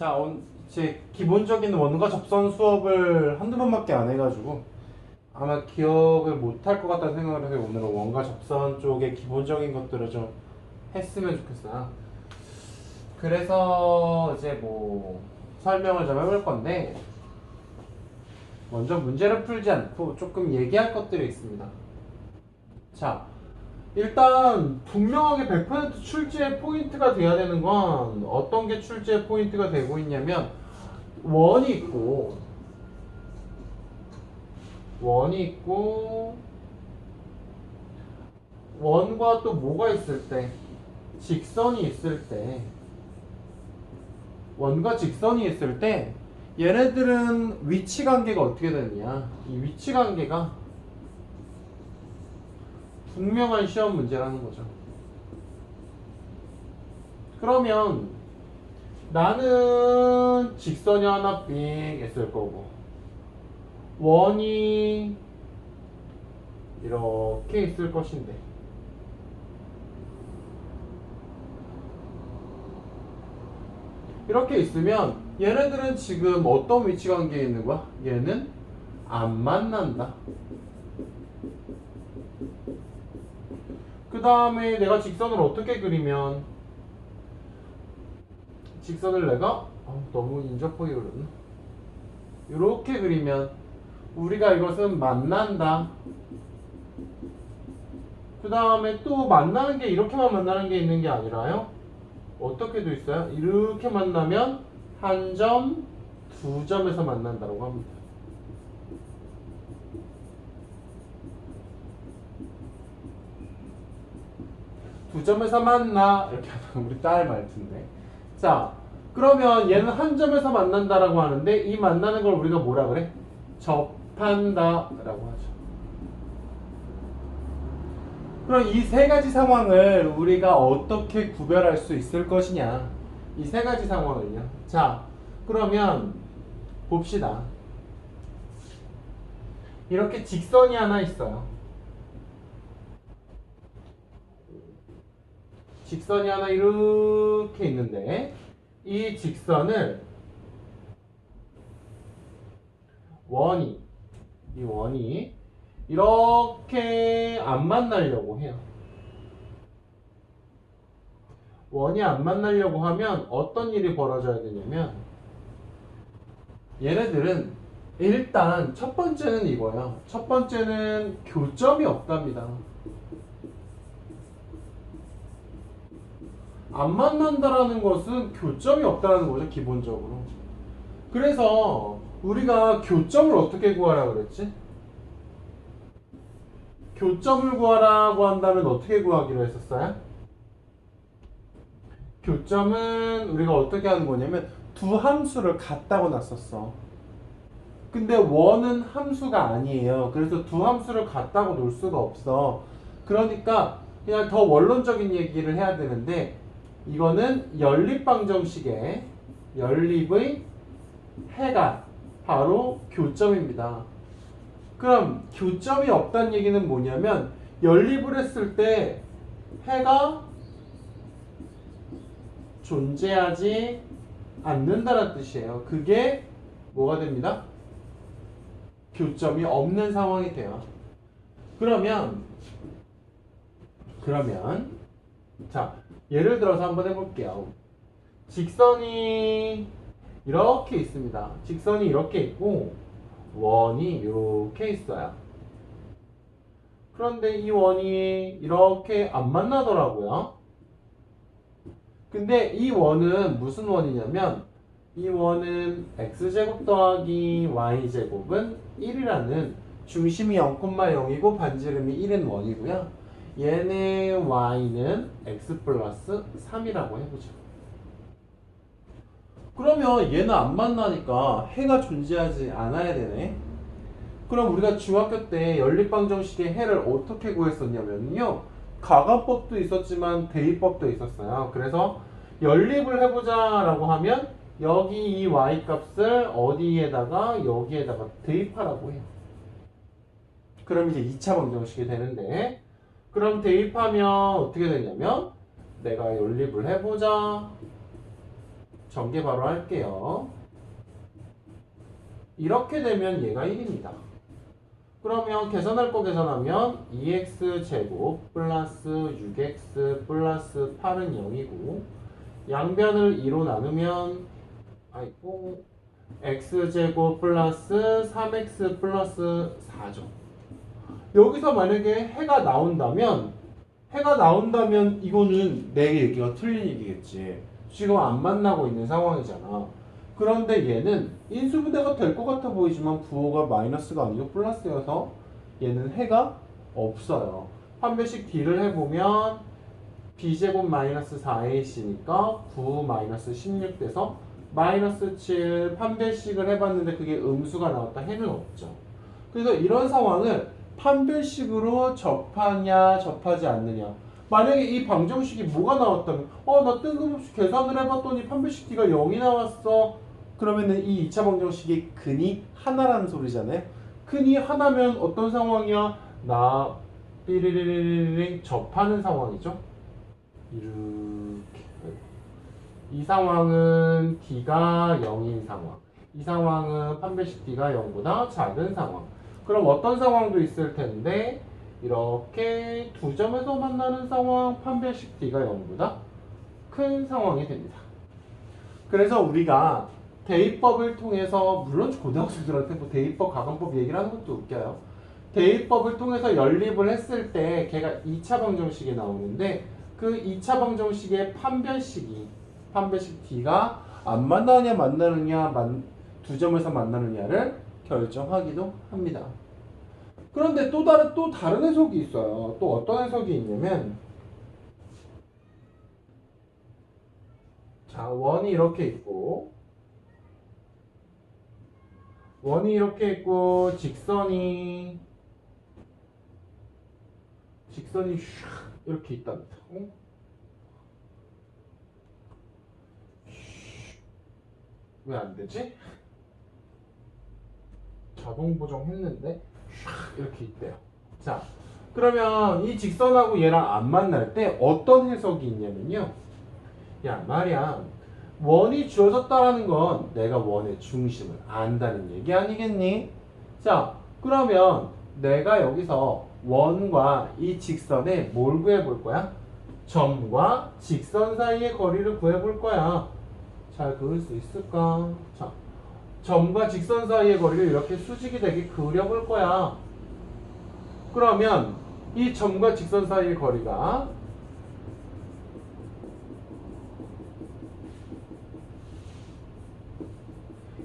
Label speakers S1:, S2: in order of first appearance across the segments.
S1: 자, 제 기본적인 원과 접선 수업을 한두 번밖에 안 해가지고 아마 기억을 못할 것 같다는 생각을 해서 오늘은 원과 접선 쪽의 기본적인 것들을 좀 했으면 좋겠어요. 그래서 이제 뭐 설명을 좀 해볼 건데 먼저 문제를 풀지 않고 조금 얘기할 것들이 있습니다. 자, 일단 분명하게 100% 출제의 포인트가 돼야 되는 건 어떤 게 출제의 포인트가 되고 있냐면 원이 있고 원이 있고 원과 또 뭐가 있을 때 직선이 있을 때 원과 직선이 있을 때 얘네들은 위치 관계가 어떻게 되느냐, 이 위치 관계가 분명한 시험 문제라는 거죠. 그러면 나는 직선이 하나 삑 있을 거고 원이 이렇게 있을 것인데 이렇게 있으면 얘네들은 지금 어떤 위치 관계에 있는 거야? 얘는 안 만난다. 그 다음에 내가 직선을 어떻게 그리면 직선을 내가 너무 인접하게 그렸나? 이렇게 그리면 우리가 이것은 만난다. 그 다음에 또 만나는 게 이렇게만 만나는 게 있는 게 아니라요. 어떻게 돼 있어요? 이렇게 만나면 한 점, 두 점에서 만난다고 합니다. 두 점에서 만나 이렇게 하면 우리 딸 말투인데. 자, 그러면 얘는 한 점에서 만난다라고 하는데 이 만나는 걸 우리가 뭐라 그래? 접한다라고 하죠. 그럼 이 세 가지 상황을 우리가 어떻게 구별할 수 있을 것이냐? 이 세 가지 상황을요. 자, 그러면 봅시다. 이렇게 직선이 하나 있어요. 직선이 하나 이렇게 있는데 이 직선을 이 원이 이렇게 안 만나려고 해요. 원이 안 만나려고 하면 어떤 일이 벌어져야 되냐면 얘네들은 일단 첫 번째는 이거야. 첫 번째는 교점이 없답니다. 안 만난다라는 것은 교점이 없다는 거죠, 기본적으로. 그래서 우리가 교점을 어떻게 구하라 그랬지? 교점을 구하라고 한다면 어떻게 구하기로 했었어요? 교점은 우리가 어떻게 하는 거냐면 두 함수를 같다고 놨었어. 근데 원은 함수가 아니에요. 그래서 두 함수를 같다고 놓을 수가 없어. 그러니까 그냥 더 원론적인 얘기를 해야 되는데 이거는 연립방정식의 연립의 해가 바로 교점입니다. 그럼 교점이 없다는 얘기는 뭐냐면 연립을 했을 때 해가 존재하지 않는다는 뜻이에요. 그게 뭐가 됩니다? 교점이 없는 상황이 돼요. 그러면 자, 예를 들어서 한번 해볼게요. 직선이 이렇게 있습니다. 직선이 이렇게 있고 원이 이렇게 있어요. 그런데 이 원이 이렇게 안 만나더라고요. 근데 이 원은 무슨 원이냐면 이 원은 x제곱 더하기 y제곱은 1이라는 중심이 0,0이고 반지름이 1인 원이고요. 얘네 y는 x 플러스 3이라고 해보죠. 그러면 얘는 안 만나니까 해가 존재하지 않아야 되네. 그럼 우리가 중학교 때 연립방정식의 해를 어떻게 구했었냐면요. 가관법도 있었지만 대입법도 있었어요. 그래서 연립을 해보자 라고 하면 여기 이 y값을 어디에다가 여기에다가 대입하라고 해요. 그럼 이제 2차 방정식이 되는데 그럼 대입하면 어떻게 되냐면 내가 연립을 해보자 전개 바로 할게요. 이렇게 되면 얘가 1입니다. 그러면 계산할 거 계산하면 2x제곱 플러스 6x 플러스 8은 0이고 양변을 2로 나누면 x제곱 플러스 3x 플러스 4죠. 여기서 만약에 해가 나온다면 이거는 내 얘기가 틀린 얘기겠지. 지금 안 만나고 있는 상황이잖아. 그런데 얘는 인수분해가 될 것 같아 보이지만 부호가 마이너스가 아니고 플러스여서 얘는 해가 없어요. 한 배씩 D를 해보면 B제곱 마이너스 4AC니까 9 마이너스 16 돼서 마이너스 7 판별식을 해봤는데 그게 음수가 나왔다. 해는 없죠. 그래서 이런 상황을 판별식으로 접하냐 접하지 않느냐. 만약에 이 방정식이 뭐가 나왔다면 나 뜬금없이 계산을 해봤더니 판별식 D가 0이 나왔어. 그러면은 이 2차 방정식의 근이 하나라는 소리잖아요. 근이 하나면 어떤 상황이야? 나 삐리리리리 접하는 상황이죠. 이렇게 이 상황은 D가 0인 상황. 이 상황은 판별식 D가 0보다 작은 상황. 그럼 어떤 상황도 있을 텐데 이렇게 두 점에서 만나는 상황 판별식 D가 0보다 큰 상황이 됩니다. 그래서 우리가 대입법을 통해서 물론 고등학생들한테 뭐 대입법, 가관법 얘기를 하는 것도 웃겨요. 대입법을 통해서 연립을 했을 때 걔가 2차 방정식이 나오는데 그 2차 방정식의 판별식 D가 안 만나느냐 두 점에서 만나느냐를 결정하기도 합니다. 그런데 또 다른 해석이 있어요. 또 어떤 해석이 있냐면 자, 원이 이렇게 있고 직선이 슉 이렇게 있답니다. 왜 안 되지? 자동 보정했는데 이렇게 있대요. 자, 그러면 이 직선하고 얘랑 안 만날 때 어떤 해석이 있냐면요. 야, 말이야. 원이 주어졌다라는 건 내가 원의 중심을 안다는 얘기 아니겠니? 자, 그러면 내가 여기서 원과 이 직선에 뭘 구해볼 거야? 점과 직선 사이의 거리를 구해볼 거야. 잘 그릴 수 있을까? 자, 점과 직선 사이의 거리를 이렇게 수직이 되게 그려볼 거야. 그러면 이 점과 직선 사이의 거리가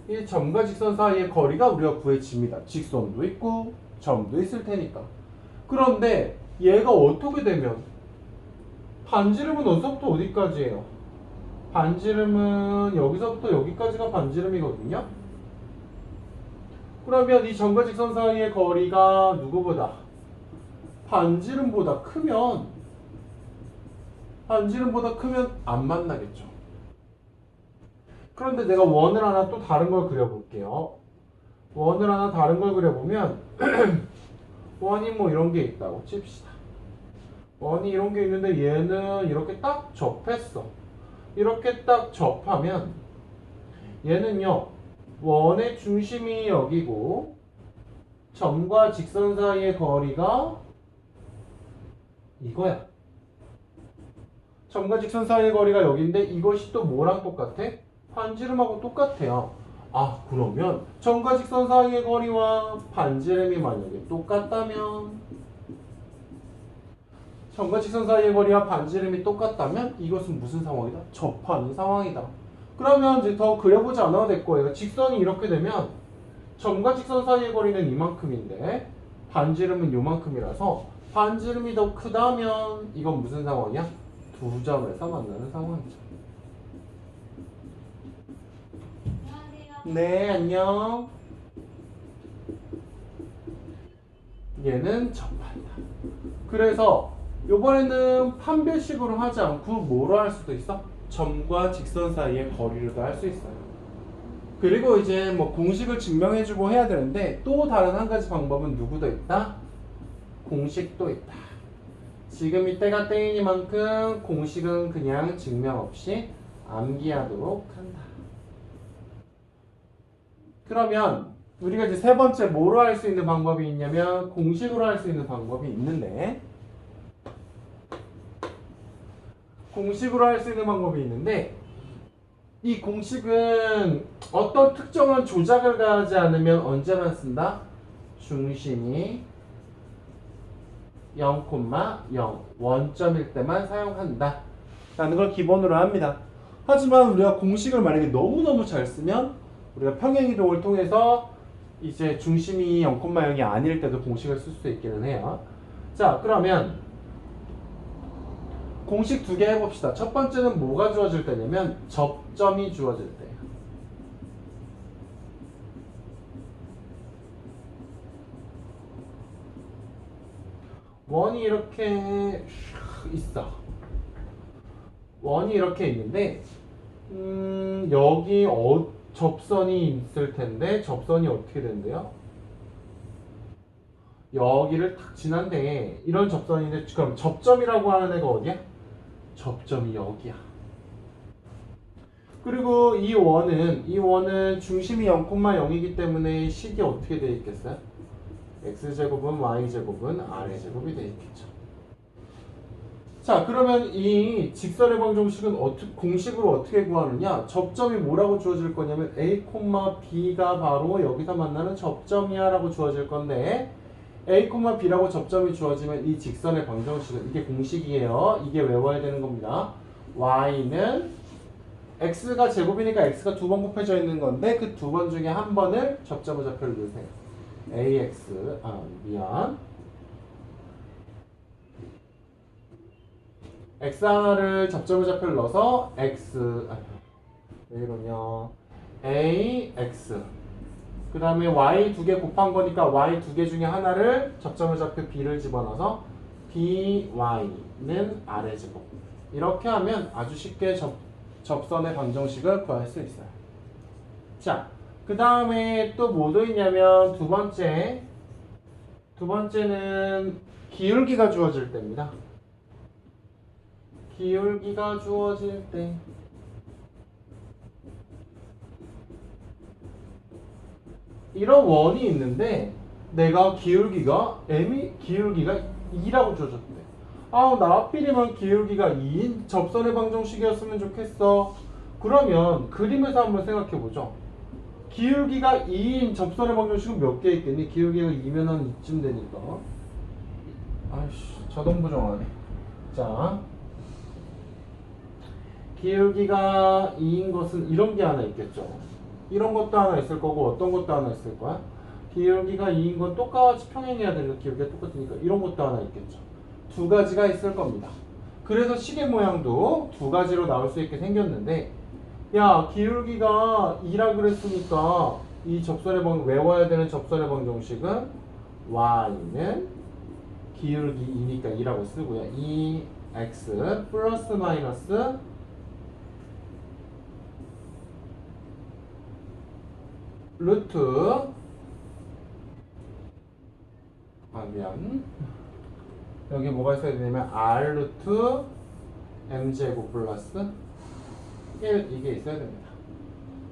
S1: 이 점과 직선 사이의 거리가 우리가 구해집니다. 직선도 있고 점도 있을 테니까. 그런데 얘가 어떻게 되면 반지름은 어디서부터 어디까지예요? 반지름은 여기서부터 여기까지가 반지름이거든요. 그러면 이 점과 직선 사이의 거리가 누구보다? 반지름보다 크면 안 만나겠죠. 그런데 내가 원을 하나 또 다른 걸 그려볼게요. 원을 하나 다른 걸 그려보면 원이 뭐 이런 게 있다고 칩시다. 원이 이런 게 있는데 얘는 이렇게 딱 접했어. 이렇게 딱 접하면 얘는요. 원의 중심이 여기고 점과 직선 사이의 거리가 이거야. 점과 직선 사이의 거리가 여기인데 이것이 또 뭐랑 똑같아? 반지름하고 똑같아요. 아, 그러면 점과 직선 사이의 거리와 반지름이 만약에 똑같다면 점과 직선 사이의 거리와 반지름이 똑같다면 이것은 무슨 상황이다? 접하는 상황이다. 그러면 이제 더 그려보지 않아도 될 거예요. 직선이 이렇게 되면 점과 직선 사이의 거리는 이만큼인데 반지름은 요만큼이라서 반지름이 더 크다면 이건 무슨 상황이야? 두 점에서 만나는 상황이죠. 네, 안녕. 얘는 접한다. 그래서 이번에는 판별식으로 하지 않고 뭐로 할 수도 있어? 점과 직선 사이의 거리로도 할 수 있어요. 그리고 이제 뭐 공식을 증명해주고 해야 되는데 또 다른 한 가지 방법은 누구도 있다? 공식도 있다. 지금 이때가 때이니만큼 공식은 그냥 증명 없이 암기하도록 한다. 그러면 우리가 이제 세 번째 뭐로 할 수 있는 방법이 있냐면 공식으로 할 수 있는 방법이 있는데 이 공식은 어떤 특정한 조작을 가하지 않으면 언제만 쓴다? 중심이 0,0 원점일 때만 사용한다 라는 걸 기본으로 합니다. 하지만 우리가 공식을 만약에 너무너무 잘 쓰면 우리가 평행이동을 통해서 이제 중심이 0,0이 아닐 때도 공식을 쓸 수 있기는 해요. 자, 그러면 공식 두 개 해봅시다. 첫 번째는 뭐가 주어질 때냐면 접점이 주어질 때예요. 원이 이렇게 있어. 원이 이렇게 있는데 여기 접선이 있을 텐데 접선이 어떻게 된대요? 여기를 탁 지난데 이런 접선인데 그럼 접점이라고 하는 애가 어디야? 접점이 여기야. 그리고 이 원은 중심이 0,0이기 때문에 식이 어떻게 되어 있겠어요? x제곱은 y제곱은 r제곱이 되어 있겠죠. 자, 그러면 이 직선의 방정식은 공식으로 어떻게 구하느냐? 접점이 뭐라고 주어질 거냐면 a, b가 바로 여기서 만나는 접점이야 라고 주어질 건데 a, b라고 접점이 주어지면 이 직선의 방정식은 이게 공식이에요. 이게 외워야 되는 겁니다. y는 x가 제곱이니까 x가 두 번 곱해져 있는 건데 그 두 번 중에 한 번을 접점의 좌표를 넣으세요. x 하나를 접점의 좌표를 넣어서 왜 이러냐 ax 그 다음에 y 두 개 곱한 거니까 y 두 개 중에 하나를 접점의 좌표 b를 집어넣어서 by는 r의 제곱 이렇게 하면 아주 쉽게 접선의 방정식을 구할 수 있어요. 자, 그 다음에 또 뭐도 있냐면 두 번째는 기울기가 주어질 때입니다. 기울기가 주어질 때 이런 원이 있는데 내가 기울기가 2라고 주어졌대. 나 하필이면 기울기가 2인 접선의 방정식이었으면 좋겠어. 그러면 그림에서 한번 생각해보죠. 기울기가 2인 접선의 방정식은 몇 개 있겠니? 기울기가 2면 한 이쯤 되니까. 자동 부정하네. 자, 기울기가 2인 것은 이런 게 하나 있겠죠. 이런 것도 하나 있을 거고 어떤 것도 하나 있을 거야. 기울기가 2인 건 똑같이 평행해야 되니까 기울기가 똑같으니까 이런 것도 하나 있겠죠. 두 가지가 있을 겁니다. 그래서 시계 모양도 두 가지로 나올 수 있게 생겼는데 야, 기울기가 2라 그랬으니까 이 외워야 되는 접선의 방정식은 y는 기울기 2니까 2라고 쓰고요. 2x 플러스 마이너스 루트 여기 뭐가 있어야 되냐면 r 루트 m제곱 플러스 1 이게 있어야 됩니다.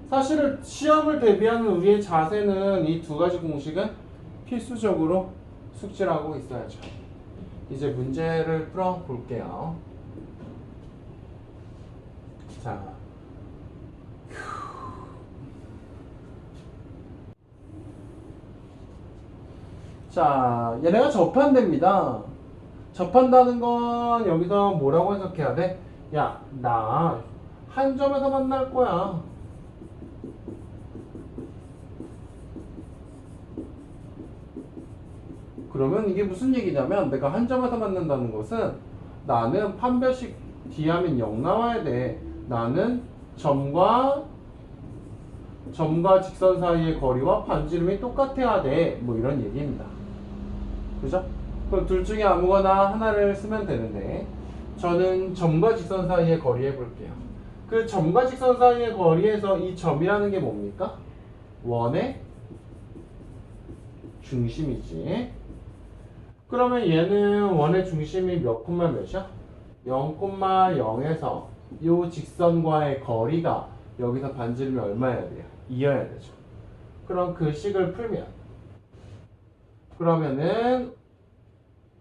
S1: 사실은 시험을 대비하는 우리의 자세는 이 두 가지 공식은 필수적으로 숙지를 하고 있어야죠. 이제 문제를 풀어 볼게요. 자, 얘네가 접한답니다. 접한다는 건 여기서 뭐라고 해석해야 돼? 야, 나 한 점에서 만날 거야. 그러면 이게 무슨 얘기냐면 내가 한 점에서 만난다는 것은 나는 판별식 D하면 0 나와야 돼. 나는 점과 직선 사이의 거리와 반지름이 똑같아야 돼. 뭐 이런 얘기입니다. 그죠? 그럼 둘 중에 아무거나 하나를 쓰면 되는데 저는 점과 직선 사이의 거리 해볼게요. 그 점과 직선 사이의 거리에서 이 점이라는 게 뭡니까? 원의 중심이지. 그러면 얘는 원의 중심이 몇 콤마 몇이야? 0,0에서 요 직선과의 거리가 여기서 반지름이 얼마여야 돼요? 2여야 되죠. 그럼 그 식을 풀면 그러면은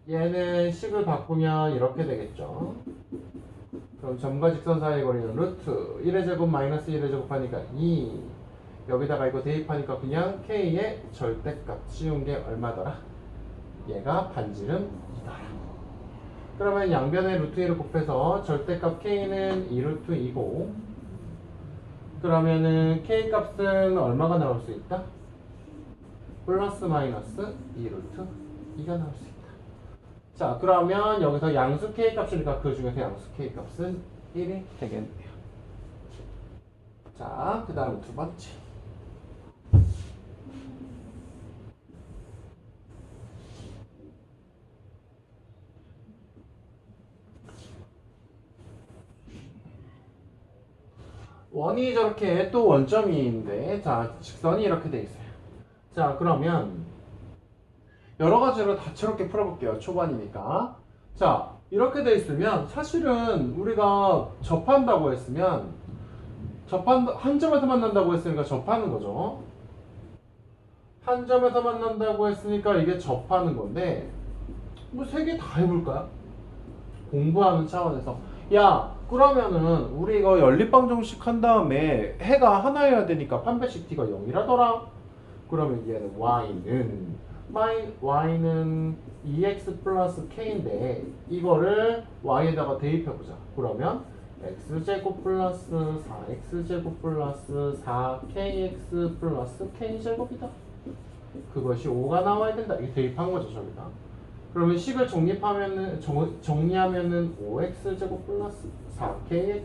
S1: 얘는 식을 바꾸면 이렇게 되겠죠. 그럼 점과 직선 사이의 거리는 루트 1의 제곱 마이너스 1의 제곱 하니까 2. 여기다가 이거 대입하니까 그냥 K의 절대값 씌운 게 얼마더라? 얘가 반지름 2더라. 그러면 양변에 루트 1을 곱해서 절대값 K는 2루트 2고 그러면은 K 값은 얼마가 나올 수 있다? 플러스 마이너스 2루트 2가 나올 수 있다. 자, 그러면 여기서 양수 K 값이니까 그 중에서 양수 K 값은 1이 되겠네요. 자, 그 다음 두 번째. 원이 저렇게 또 원점인데, 자, 직선이 이렇게 돼 있어요. 자, 그러면 여러 가지로 다채롭게 풀어볼게요. 초반이니까. 자, 이렇게 돼 있으면 사실은 우리가 접한다고 했으면 한 점에서 만난다고 했으니까 접하는 거죠. 한 점에서 만난다고 했으니까 이게 접하는 건데 뭐 세 개 다 해볼까요? 공부하는 차원에서 야 그러면은 우리 이거 연립방정식 한 다음에 해가 하나여야 되니까 판별식 t가 0이라더라. 그러면 얘는 y는 2x 플러스 k인데 이거를 y에다가 대입해보자. 그러면 x제곱 플러스 4x제곱 플러스 4kx 플러스 k제곱이다. 그것이 5가 나와야 된다. 이게 대입한 거죠, 저기다. 그러면 식을 정리하면은 5x제곱 플러스 4kx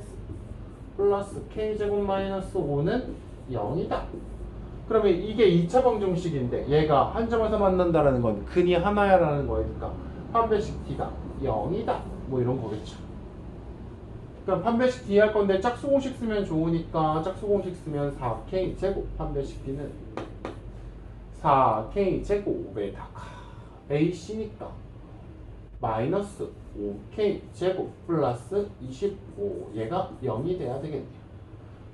S1: 플러스 k제곱 마이너스 5는 0이다. 그러면 이게 2차 방정식인데 얘가 한 점에서 만난다라는 건 근이 하나야라는 거니까 판별식 t가 0이다. 뭐 이런 거겠죠. 그럼 판별식 t 할 건데 짝수공식 쓰면 좋으니까 짝수공식 쓰면 4k 제곱 판별식 t는 4k 제곱에다가 ac니까 마이너스 5k 제곱 플러스 25 얘가 0이 돼야 되겠네요.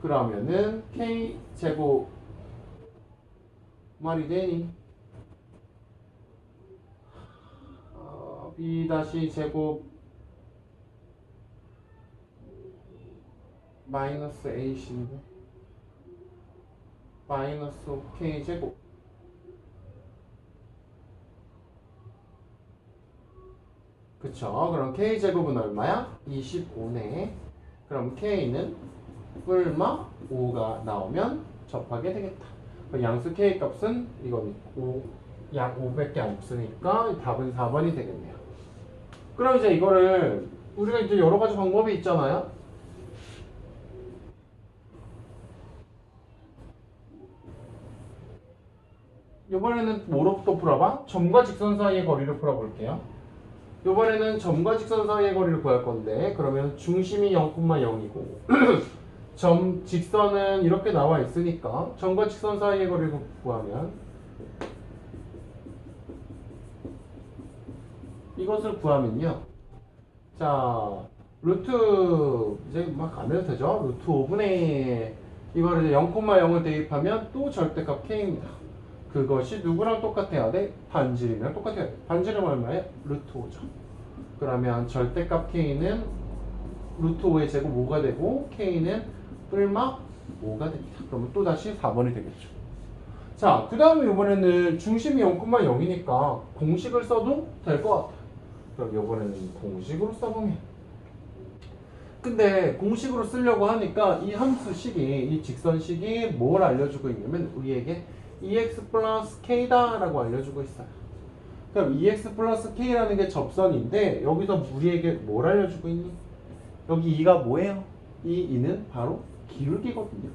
S1: 그러면은 k 제곱 말이 되니? b 다시 제곱 마이너스 ac인데 마이너스 5k 제곱 그쵸? 그럼 k제곱은 얼마야? 25네. 그럼 k는 얼마? 5가 나오면 접하게 되겠다. 양수 k 값은 이건 약 500개 안 없으니까 답은 4번이 되겠네요. 그럼 이제 이거를 우리가 이제 여러 가지 방법이 있잖아요. 이번에는 뭐로부터 풀어봐? 점과 직선 사이의 거리를 풀어볼게요. 이번에는 점과 직선 사이의 거리를 구할 건데 그러면 중심이 0,0이고 점 직선은 이렇게 나와 있으니까 점과 직선 사이의 거리를 구하면 이것을 구하면요. 자, 루트 이제 막 안 해도 되죠? 루트 5분의 이거를 이제 0,0을 대입하면 또 절대값 k입니다. 그것이 누구랑 똑같아야 돼? 반지름이랑 똑같아야 돼. 반지름 얼마예요? 루트 5죠. 그러면 절대값 k는 루트 5의 제곱 5가 되고 k는 뿔마 5가 됩니다. 그러면 또 다시 4번이 되겠죠. 자, 그 다음에 이번에는 중심이 0,0이니까 공식을 써도 될 것 같아요. 그럼 이번에는 공식으로 써보면 근데 공식으로 쓰려고 하니까 이 함수식이 이 직선식이 뭘 알려주고 있냐면 우리에게 EX 플러스 K다 라고 알려주고 있어요. 그럼 EX 플러스 K라는 게 접선인데 여기서 우리에게 뭘 알려주고 있니? 여기 2가 뭐예요? 이 2는 바로 기울기거든요.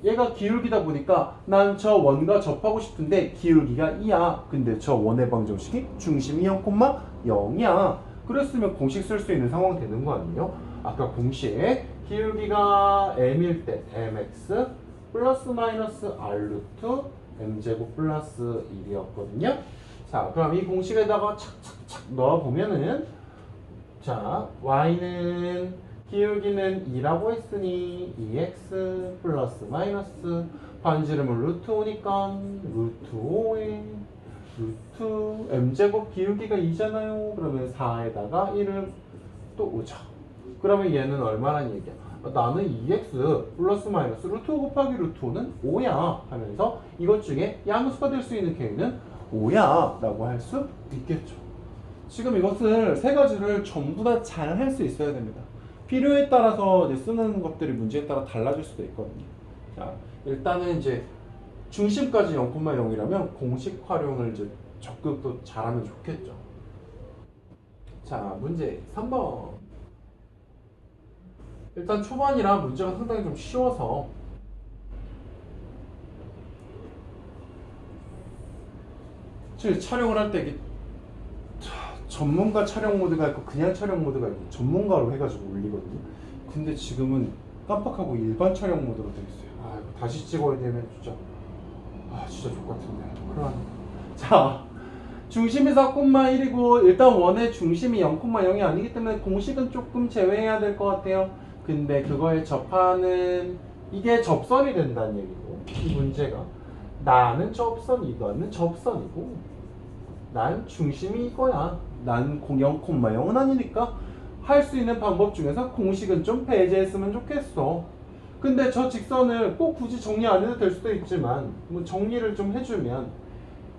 S1: 얘가 기울기다 보니까 난 저 원과 접하고 싶은데 기울기가 2야. 근데 저 원의 방정식이 중심이 0,0이야. 그랬으면 공식 쓸 수 있는 상황 되는 거 아니에요? 아까 공식 기울기가 m일 때 mx 플러스 마이너스 r 루트 m제곱 플러스 1이었거든요. 자, 그럼 이 공식에다가 착착착 넣어보면은 자, y는 기울기는 2라고 했으니 2x 플러스 마이너스 반지름은 루트 5니까 루트 5에 루트 m제곱 기울기가 2잖아요. 그러면 4에다가 1을 또 5죠. 그러면 얘는 얼마란 얘기야? 나는 2x 플러스 마이너스 루트 5 곱하기 루트 5는 5야 하면서 이것 중에 양수가 될 수 있는 걔는 5야 라고 할 수 있겠죠. 지금 이것을 세 가지를 전부 다 잘 할 수 있어야 됩니다. 필요에 따라서 이제 쓰는 것들이 문제에 따라 달라질 수도 있거든요. 자, 일단은 이제 중심까지 0,0이라면 공식 활용을 이제 적극 또 잘하면 좋겠죠. 자, 문제 3번. 일단 초반이라 문제가 상당히 좀 쉬워서 촬영을 할 때 이게 전문가 촬영 모드가 있고 그냥 촬영 모드가 있고 전문가로 해가지고 올리거든요. 근데 지금은 깜빡하고 일반 촬영 모드로 되어 있어요. 아, 이거 다시 찍어야 되면 진짜 좋같은데. 그럼 자, 중심이 4,1이고 일단 원의 중심이 0,0이 아니기 때문에 공식은 조금 제외해야 될 것 같아요. 근데 그거에 접하는 이게 접선이 된다는 얘기고, 이 문제가 나는 접선이, 너는 접선이고 난 중심이 이거야. 난 0,0은 아니니까 할 수 있는 방법 중에서 공식은 좀 배제했으면 좋겠어. 근데 저 직선을 꼭 굳이 정리 안 해도 될 수도 있지만 뭐 정리를 좀 해주면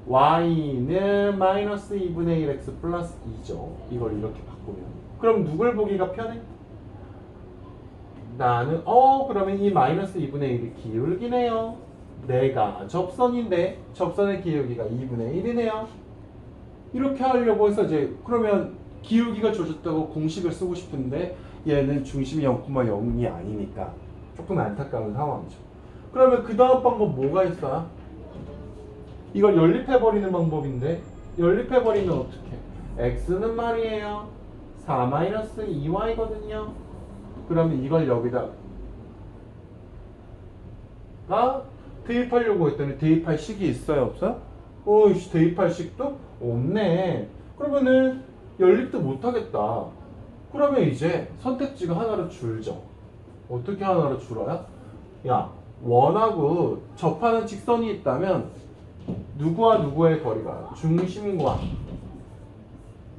S1: y는 마이너스 2분의 1x 플러스 2죠. 이걸 이렇게 바꾸면 그럼 누굴 보기가 편해? 나는 그러면 이 마이너스 2분의 1이 기울기네요. 내가 접선인데 접선의 기울기가 2분의 1이네요. 이렇게 하려고 해서 이제 그러면 기울기가 줘졌다고 공식을 쓰고 싶은데 얘는 중심이 0,0이 아니니까 조금 안타까운 상황이죠. 그러면 그 다음 방법 뭐가 있어요? 이걸 연립해버리는 방법인데 연립해버리면 어떻게? x는 말이에요 4-2y거든요. 그러면 이걸 여기다가 대입하려고 했더니 대입할 식이 있어요? 없어요? 대입할 식도 없네. 그러면은 연립도 못하겠다. 그러면 이제 선택지가 하나로 줄죠. 어떻게 하나로 줄어요? 야, 원하고 접하는 직선이 있다면 누구와 누구의 거리가? 중심과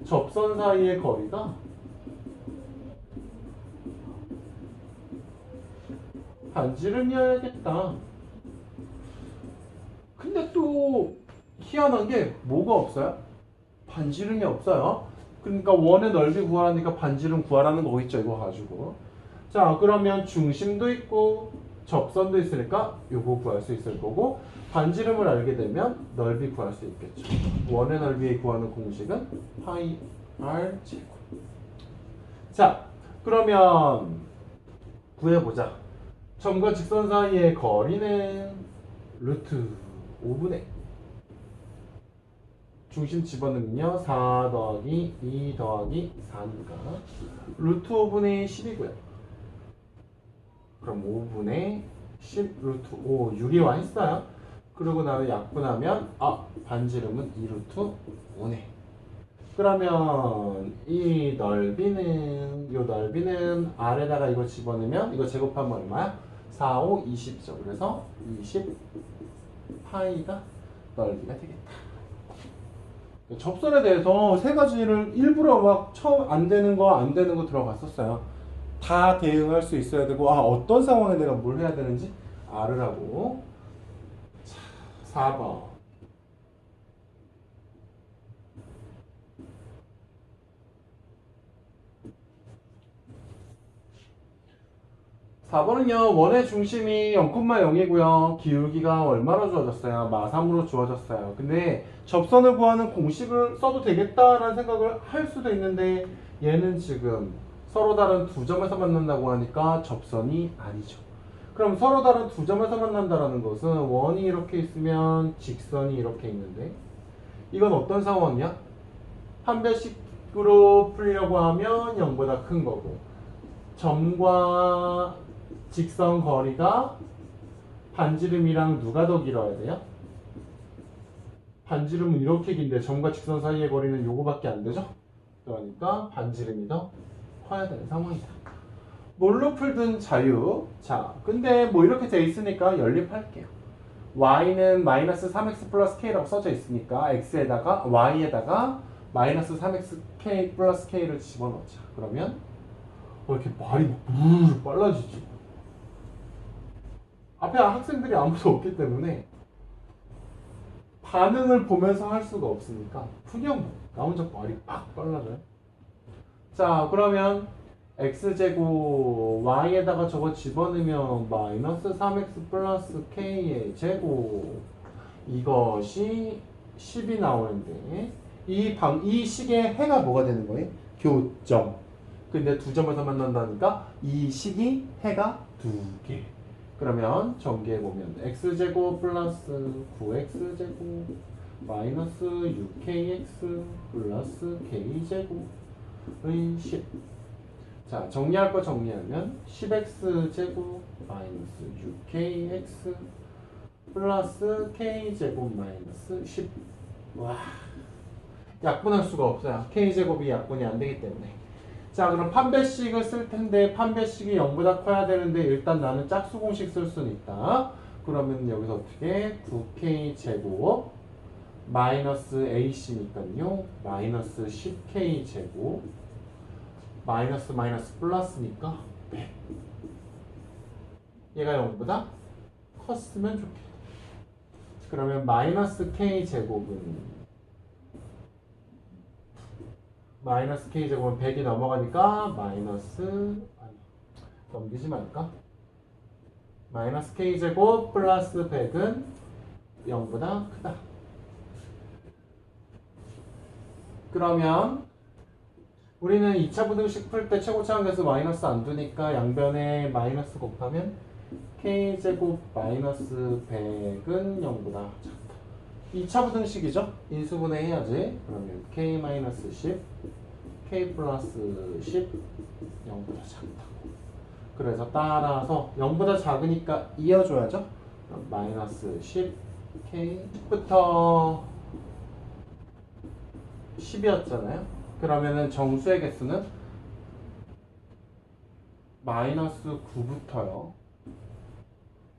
S1: 접선 사이의 거리가 반지름이어야겠다. 근데 또 희한한 게 뭐가 없어요? 반지름이 없어요. 그러니까 원의 넓이 구하라니까 반지름 구하라는 거겠죠. 이거 가지고. 자, 그러면 중심도 있고 접선도 있으니까 요거 구할 수 있을 거고 반지름을 알게 되면 넓이 구할 수 있겠죠. 원의 넓이 구하는 공식은 파이 r 제곱. 자, 그러면 구해보자. 점과 직선 사이의 거리는 루트 5분의 중심 집어넣으면요 4 더하기 2 더하기 4니까 루트 5분의 10이고요. 그럼 5분의 10 루트 5 유리화 했어요. 그러고 나면 약분하면 반지름은 2 루트 5네. 그러면 이 넓이는 R에다가 이거 집어넣으면 이거 제곱하면 얼마야? 4, 5, 20죠. 그래서 20 파이가 넓이가 되겠다. 접선에 대해서 세 가지를 일부러 막 처음 안 되는 거 들어갔었어요. 다 대응할 수 있어야 되고 어떤 상황에 내가 뭘 해야 되는지 알으라고. 자, 4번. 4번은요 원의 중심이 0,0이고요 기울기가 얼마로 주어졌어요? 마3으로 주어졌어요. 근데 접선을 구하는 공식을 써도 되겠다라는 생각을 할 수도 있는데 얘는 지금 서로 다른 두 점에서 만난다고 하니까 접선이 아니죠. 그럼 서로 다른 두 점에서 만난다라는 것은 원이 이렇게 있으면 직선이 이렇게 있는데 이건 어떤 상황이야? 한 배씩으로 풀려고 하면 0보다 큰 거고 점과 직선 거리가 반지름이랑 누가 더 길어야 돼요? 반지름은 이렇게 긴데 점과 직선 사이의 거리는 요거밖에 안 되죠? 그러니까 반지름이 더 커야 되는 상황이다. 뭘로 풀든 자유. 자, 근데 뭐 이렇게 돼 있으니까 연립할게요. y는 마이너스 3x 플러스 k라고 써져 있으니까 x에다가 y에다가 마이너스 3xk 플러스 k를 집어넣자. 그러면 이렇게 말이 막 빨라지지. 앞에 학생들이 아무도 없기 때문에 반응을 보면서 할 수가 없으니까 그냥 나 혼자 말이 막 빨라져요. 자, 그러면 x제곱 y에다가 저거 집어넣으면 마이너스 3x 플러스 k의 제곱 이것이 10이 나오는데 이 식의 해가 뭐가 되는 거예요? 교점. 근데 두 점에서 만난다니까 이 식이 해가 두 개. 그러면 전개해보면 x제곱 플러스 9x제곱 마이너스 6kx 플러스 k제곱의 10. 자, 정리할 거 정리하면 10x제곱 마이너스 6kx 플러스 k제곱 마이너스 10. 와, 약분할 수가 없어요. k제곱이 약분이 안 되기 때문에. 자, 그럼 판별식을 쓸 텐데 판별식이 0보다 커야 되는데 일단 나는 짝수 공식 쓸 수는 있다. 그러면 여기서 어떻게 9k 제곱 마이너스 ac니까요 마이너스 10k 제곱 마이너스 마이너스 플러스니까 100. 얘가 0보다 컸으면 좋겠다. 그러면 마이너스 k 제곱은 마이너스 k제곱은 100이 넘어가니까 마이너스 넘기지 말까? 마이너스 k제곱 플러스 100은 0보다 크다. 그러면 우리는 2차 부등식 풀 때 최고차 관계수 마이너스 안 두니까 양변에 마이너스 곱하면 k제곱 마이너스 100은 0보다 작다. 2차 부등식이죠? 인수분해 해야지. 그러면 k 마이너스 10, k 플러스 10, 0보다 작다고. 그래서 따라서 0보다 작으니까 이어줘야죠. 그럼 마이너스 10, k부터 10이었잖아요. 그러면은 정수의 개수는 마이너스 9부터요.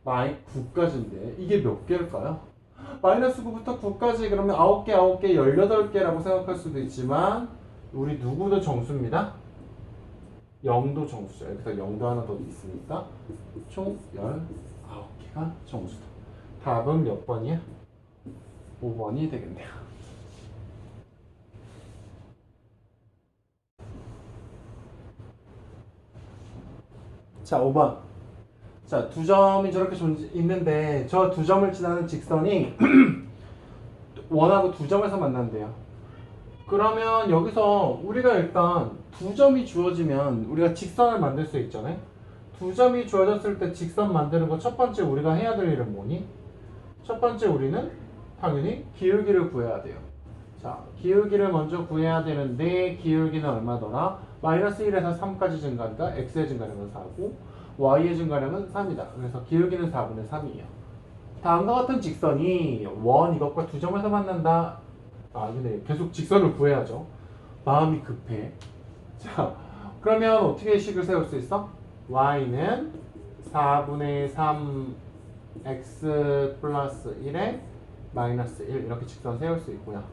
S1: 마이 9까지인데 이게 몇 개일까요? 마이너스 9부터 9까지 그러면 9개, 9개, 18개라고 생각할 수도 있지만 우리 누구도 정수입니다. 0도 정수죠. 여기서 0도 하나 더 있으니까 총 19개가 정수다. 답은 몇 번이야? 5번이 되겠네요. 자, 5번. 자, 두 점이 저렇게 있는데 저 두 점을 지나는 직선이 원하고 두 점에서 만난대요. 그러면 여기서 우리가 일단 두 점이 주어지면 우리가 직선을 만들 수 있잖아요. 두 점이 주어졌을 때 직선 만드는 거 첫 번째 우리가 해야 될 일은 뭐니? 첫 번째 우리는 당연히 기울기를 구해야 돼요. 자, 기울기를 먼저 구해야 되는데 기울기는 얼마더라? 마이너스 1에서 3까지 증가하니까 x의 증가량은 4고 y의 증가량은 3이다. 그래서 기울기는 4분의 3이에요. 다음과 같은 직선이 원 이것과 두 점에서 만난다. 근데 계속 직선을 구해야죠. 마음이 급해. 자, 그러면 어떻게 식을 세울 수 있어? y는 4분의 3 x 플러스 1에 마이너스 1 이렇게 직선 세울 수 있고요.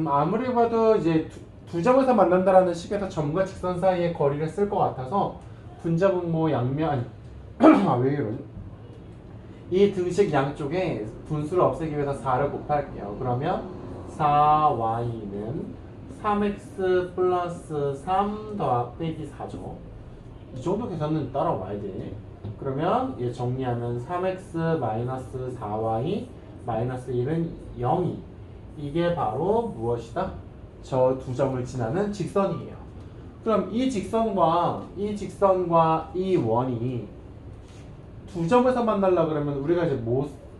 S1: 아무리 봐도 이제 두 점에서 만난다라는 식에서 점과 직선 사이의 거리를 쓸 것 같아서 분자분모 양면 왜 이러지? 이 등식 양쪽에 분수를 없애기 위해서 4를 곱할게요. 그러면 4y는 3x 플러스 3 더하기 4죠. 이 정도 계산은 따라와야 돼. 그러면 얘 정리하면 3x 마이너스 4y 마이너스 1은 0이 이게 바로 무엇이다? 저 두 점을 지나는 직선이에요. 그럼 이 직선과 이 원이 두 점에서 만나려 그러면 우리가 이제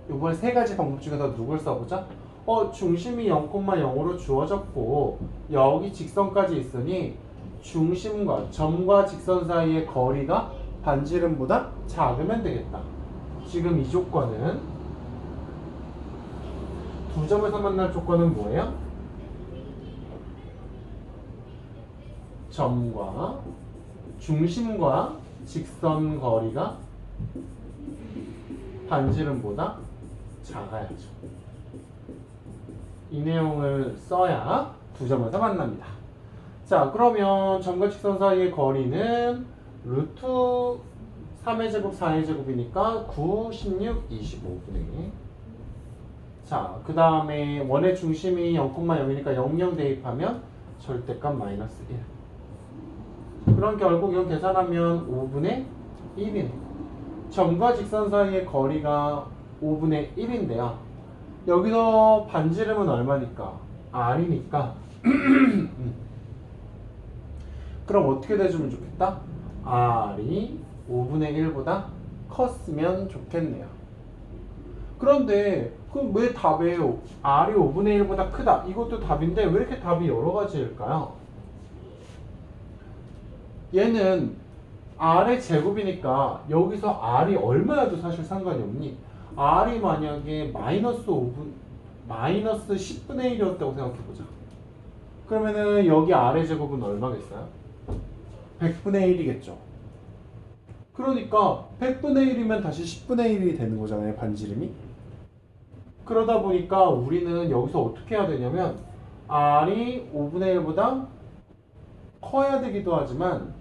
S1: 이번 세 가지 방법 중에서 누굴 써보자? 중심이 0,0으로 주어졌고 여기 직선까지 있으니 중심과 점과 직선 사이의 거리가 반지름보다 작으면 되겠다. 지금 이 조건은 두 점에서 만날 조건은 뭐예요? 점과 중심과 직선 거리가 반지름보다 작아야죠. 이 내용을 써야 두 점에서 만납니다. 자, 그러면 점과 직선 사이의 거리는 루트 3의 제곱 4의 제곱이니까 9, 16, 25분의 자, 그 다음에 원의 중심이 0,0이니까 00 대입하면 절대값 마이너스 1. 그럼 결국 이건 계산하면 5분의 1이네. 점과 직선 사이의 거리가 5분의 1인데요. 여기서 반지름은 얼마니까? R이니까 그럼 어떻게 돼주면 좋겠다? R이 5분의 1보다 컸으면 좋겠네요. 그런데 그럼 왜 답에 R이 5분의 1보다 크다? 이것도 답인데 왜 이렇게 답이 여러 가지일까요? 얘는 R의 제곱이니까 여기서 R이 얼마여도 사실 상관이 없니? R이 만약에 마이너스 10분의 1이었다고 생각해보자. 그러면은 여기 R의 제곱은 얼마겠어요? 100분의 1이겠죠. 그러니까 100분의 1이면 다시 10분의 1이 되는 거잖아요, 반지름이. 그러다 보니까 우리는 여기서 어떻게 해야 되냐면 R이 5분의 1보다 커야 되기도 하지만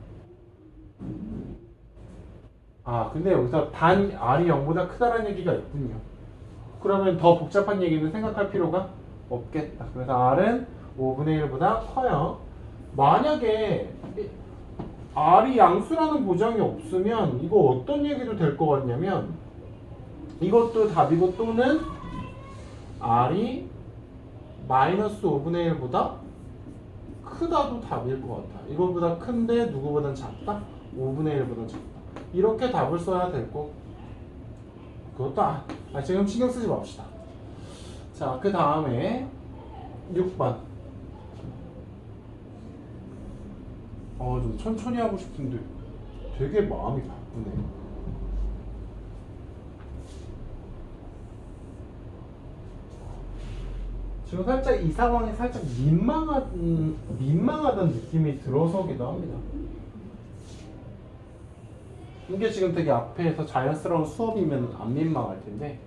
S1: 근데 여기서 단 R이 0보다 크다라는 얘기가 있군요. 그러면 더 복잡한 얘기는 생각할 필요가 없겠다. 그래서 R은 5분의 1보다 커요. 만약에 R이 양수라는 보장이 없으면 이거 어떤 얘기도 될 것 같냐면 이것도 답이고 또는 R이 마이너스 5분의 1보다 크다도 답일 것 같아. 이거보다 큰데 누구보단 작다? 5분의 1보다 작다. 이렇게 답을 써야 될 거. 그것도 지금 신경 쓰지 맙시다. 자, 그 다음에 6번. 좀 천천히 하고 싶은데 되게 마음이 바쁘네. 지금 살짝 이 상황이 살짝 민망하다는 느낌이 들어서기도 합니다. 이게 지금 되게 앞에서 자연스러운 수업이면 안 민망할 텐데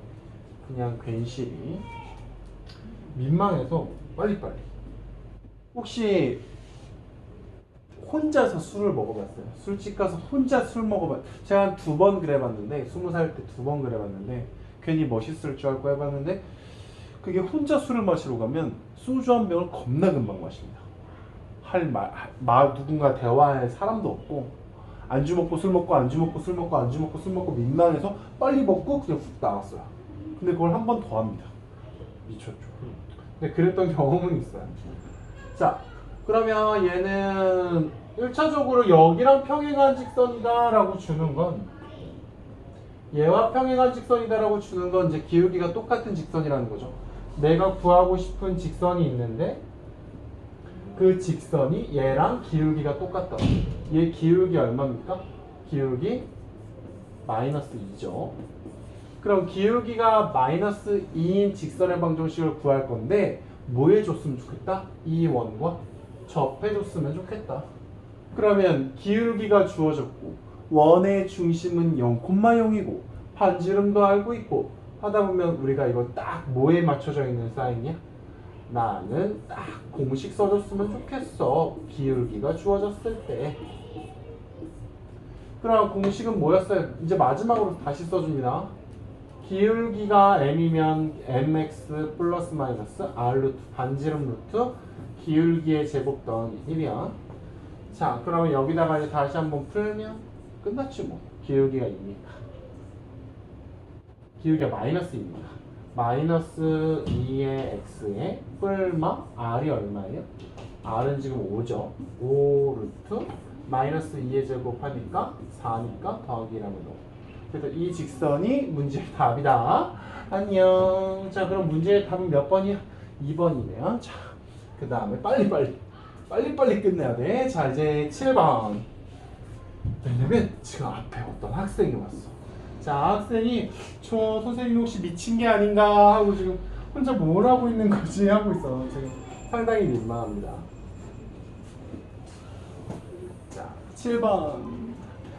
S1: 그냥 괜시리 민망해서 빨리빨리. 혹시 혼자서 술을 먹어봤어요? 술집 가서 혼자 술 먹어봤어요? 제가 한 2번 그래봤는데 20살 때 2번 그래봤는데 괜히 멋있을 줄 알고 해봤는데 그게 혼자 술을 마시러 가면 소주 한 병을 겁나 금방 마십니다. 누군가 대화할 사람도 없고 안주 먹고 술 먹고 안주 먹고 술 먹고 안주 먹고 술 먹고 민망해서 빨리 먹고 그냥 훅 나왔어요. 근데 그걸 한 번 더 합니다. 미쳤죠. 근데 그랬던 경험은 있어요. 자, 그러면 얘는 1차적으로 여기랑 평행한 직선이다 라고 주는 건 얘와 평행한 직선이다 라고 주는 건 이제 기울기가 똑같은 직선이라는 거죠. 내가 구하고 싶은 직선이 있는데 그 직선이 얘랑 기울기가 똑같다. 얘 기울기 얼마입니까? 기울기 마이너스 2죠. 그럼 기울기가 마이너스 2인 직선의 방정식을 구할 건데 뭐 해줬으면 좋겠다? 이 원과 접해줬으면 좋겠다. 그러면 기울기가 주어졌고 원의 중심은 0,0이고 반지름도 알고 있고 하다 보면 우리가 이거 딱 뭐에 맞춰져 있는 사인이야? 나는 딱 공식 써줬으면 좋겠어. 기울기가 주어졌을 때. 그럼 공식은 뭐였어요? 이제 마지막으로 다시 써줍니다. 기울기가 m이면 mx 플러스 마이너스 r 루트 반지름 루트 기울기의 제곱 더하기 1이야. 자, 그러면 여기다가 이제 다시 한번 풀면 끝났지 뭐. 기울기가 2니까. 기울기가 마이너스 2니까. 마이너스 2의 x에 뿔마 r이 얼마예요? r은 지금 5죠. 5 루트 마이너스 2의 제곱하니까 4니까 더하기 1하면 5. 그래서 이 직선이 문제의 답이다. 안녕. 자, 그럼 문제의 답은 몇 번이야? 2번이네요. 자, 그 다음에 빨리빨리 끝내야 돼. 자, 이제 7번. 왜냐면 지금 앞에 어떤 학생이 왔어. 자, 학생이 저 선생님이 혹시 미친 게 아닌가 하고 지금 혼자 뭘 하고 있는 거지 하고 있어. 지금 상당히 민망합니다. 자, 7번.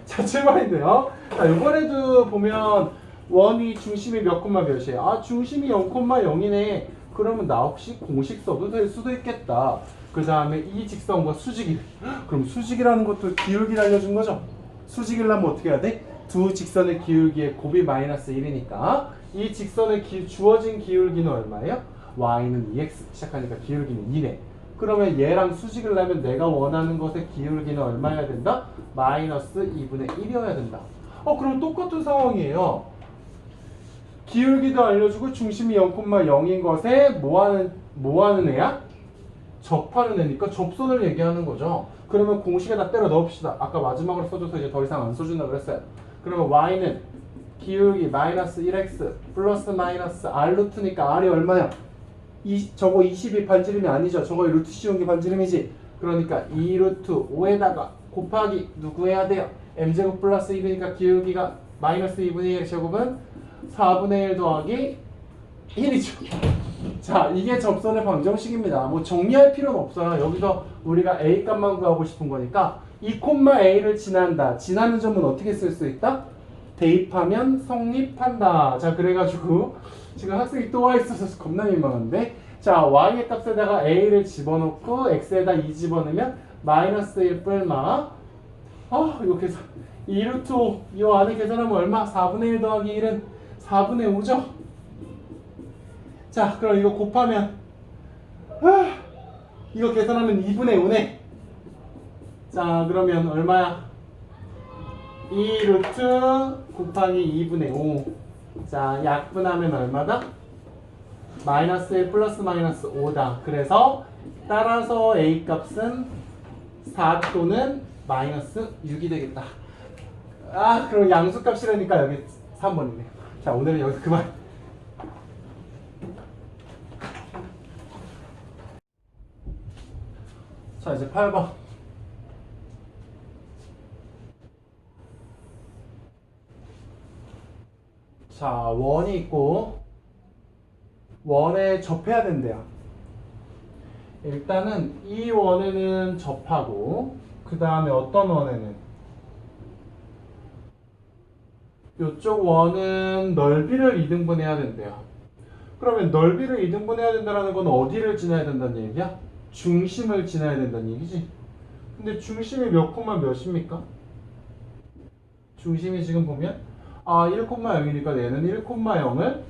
S1: 자, 7번인데요. 자, 이번에도 보면 원이 중심이 몇 콤마 몇이에요? 아, 중심이 0,0이네. 그러면 나 혹시 공식 써도 될 수도 있겠다. 그 다음에 이 직선과 수직이. 그럼 수직이라는 것도 기울기를 알려준 거죠? 수직이를 하면 어떻게 해야 돼? 두 직선의 기울기의 곱이 마이너스 1이니까 이 직선의 주어진 기울기는 얼마예요? y는 2x 시작하니까 기울기는 2네. 그러면 얘랑 수직을 하면 내가 원하는 것의 기울기는 얼마여야 된다? 마이너스 2분의 1이어야 된다. 그럼 똑같은 상황이에요. 기울기도 알려주고 중심이 0,0인 것에 뭐하는 애야? 접하는 애니까 접선을 얘기하는 거죠. 그러면 공식에다 때려 넣읍시다. 아까 마지막으로 써줘서 이제 더 이상 안 써준다 그랬어요. 그러면 y는 기울기 마이너스 1x 플러스 마이너스 r 루트니까 r이 얼마야? 저거 20이 반지름이 아니죠. 저거 루트 씌운 게 반지름이지. 그러니까 2 루트 5에다가 곱하기 누구 해야 돼요? m제곱 플러스 1이니까 기울기가 마이너스 2분의 1 제곱은 4분의 1 더하기 1이죠. 자, 이게 접선의 방정식입니다. 뭐 정리할 필요는 없어요. 여기서 우리가 a 값만 구하고 싶은 거니까 이 콤마 a를 지난다. 지나는 점은 어떻게 쓸 수 있다? 대입하면 성립한다. 자, 그래가지고 지금 학생이 또 와 있어서 겁나 민망한데, 자, y의 값에다가 a를 집어넣고 x에다 2 집어넣으면 마이너스 1 뿔마. 이거 계산 2 루트 5 이 안에 계산하면 얼마? 4분의 1 더하기 1은 4분의 5죠. 자, 그럼 이거 곱하면 이거 계산하면 2분의 5네. 자, 그러면 얼마야? 2 루트 곱하기 2분의 5. 자, 약분하면 얼마다? 마이너스 1 플러스 마이너스 5다. 그래서 따라서 a 값은 4 또는 마이너스 6이 되겠다. 그럼 양수값이라니까 여기 3번이네. 자, 오늘은 여기서 그만. 자, 이제 8번. 자, 원이 있고 원에 접해야 된대요. 일단은 이 원에는 접하고 그 다음에 어떤 원에는 이쪽 원은 넓이를 2등분해야 된대요. 그러면 넓이를 2등분해야 된다는 건 어디를 지나야 된다는 얘기야? 중심을 지나야 된다는 얘기지. 근데 중심이 몇 콤마 몇입니까? 중심이 지금 보면 1,0이니까 얘는 1,0을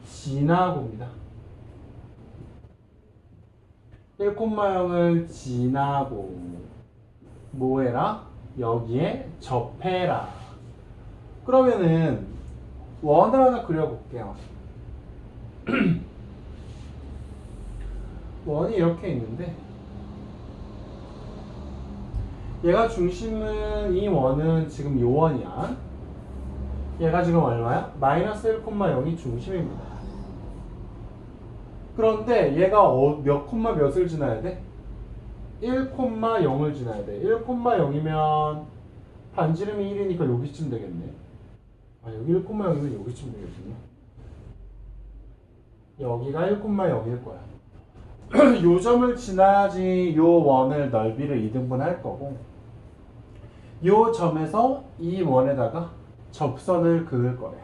S1: 지나고입니다. 1,0을 지나고 뭐해라? 여기에 접해라. 그러면은 원을 하나 그려볼게요. 원이 이렇게 있는데 얘가 중심은 이 원은 지금 요 원이야. 얘가 지금 얼마야? 마이너스 1,0이 중심입니다. 그런데 얘가 몇 콤마 몇을 지나야 돼? 1,0을 지나야 돼. 1,0이면 반지름이 1이니까 여기쯤 되겠네. 여기 1,0이면 여기쯤 되겠군요. 여기가 1,0일 거야. 요 점을 지나야지 요 원을 넓이를 2등분 할 거고, 요 점에서 이 원에다가 접선을 그을 거예요.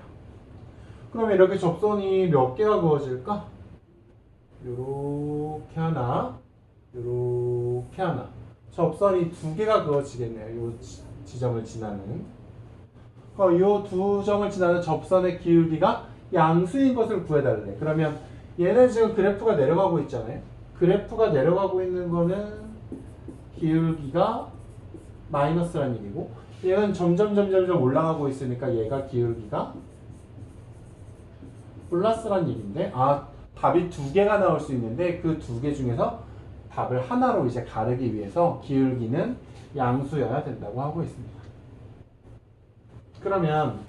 S1: 그러면 이렇게 접선이 몇 개가 그어질까? 요렇게 하나, 요렇게 하나. 접선이 2개가 그어지겠네요. 요 지점을 지나는. 요 두 점을 지나는 접선의 기울기가 양수인 것을 구해달래. 그러면 얘는 지금 그래프가 내려가고 있잖아요. 그래프가 내려가고 있는 거는 기울기가 마이너스라는 얘기고, 얘는 점점 올라가고 있으니까 얘가 기울기가 플러스라는 얘기인데, 답이 2개가 나올 수 있는데 그 2개 중에서 답을 하나로 이제 가르기 위해서 기울기는 양수여야 된다고 하고 있습니다. 그러면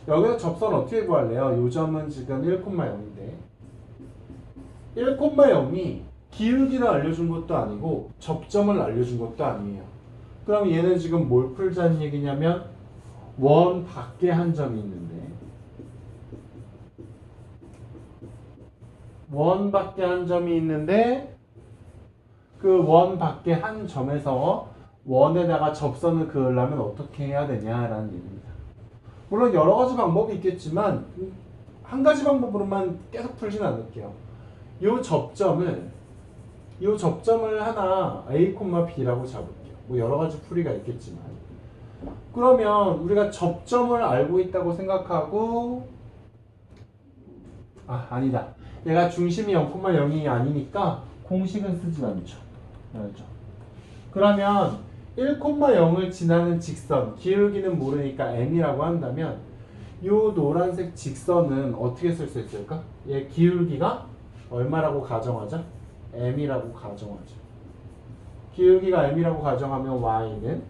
S1: 여기서 접선 어떻게 구할래요? 요 점은 지금 1,0인데 1,0이 기울기를 알려준 것도 아니고 접점을 알려준 것도 아니에요. 그럼 얘는 지금 뭘 풀자는 얘기냐면 원 밖에 한 점이 있는데, 원 밖에 한 점이 있는데 그 원 밖에 한 점에서 원에다가 접선을 그으려면 어떻게 해야 되냐라는 얘기입니다. 물론 여러 가지 방법이 있겠지만 한 가지 방법으로만 계속 풀진 않을게요. 요 접점을 하나 A, B라고 잡을게요. 뭐 여러 가지 풀이가 있겠지만 그러면 우리가 접점을 알고 있다고 생각하고 아니다. 얘가 중심이 0,0이 아니니까 공식은 쓰지 않죠. 알죠? 그러면 1,0을 지나는 직선, 기울기는 모르니까 m이라고 한다면 이 노란색 직선은 어떻게 쓸 수 있을까? 얘 기울기가 얼마라고 가정하자? m이라고 가정하죠. 기울기가 m이라고 가정하면 y는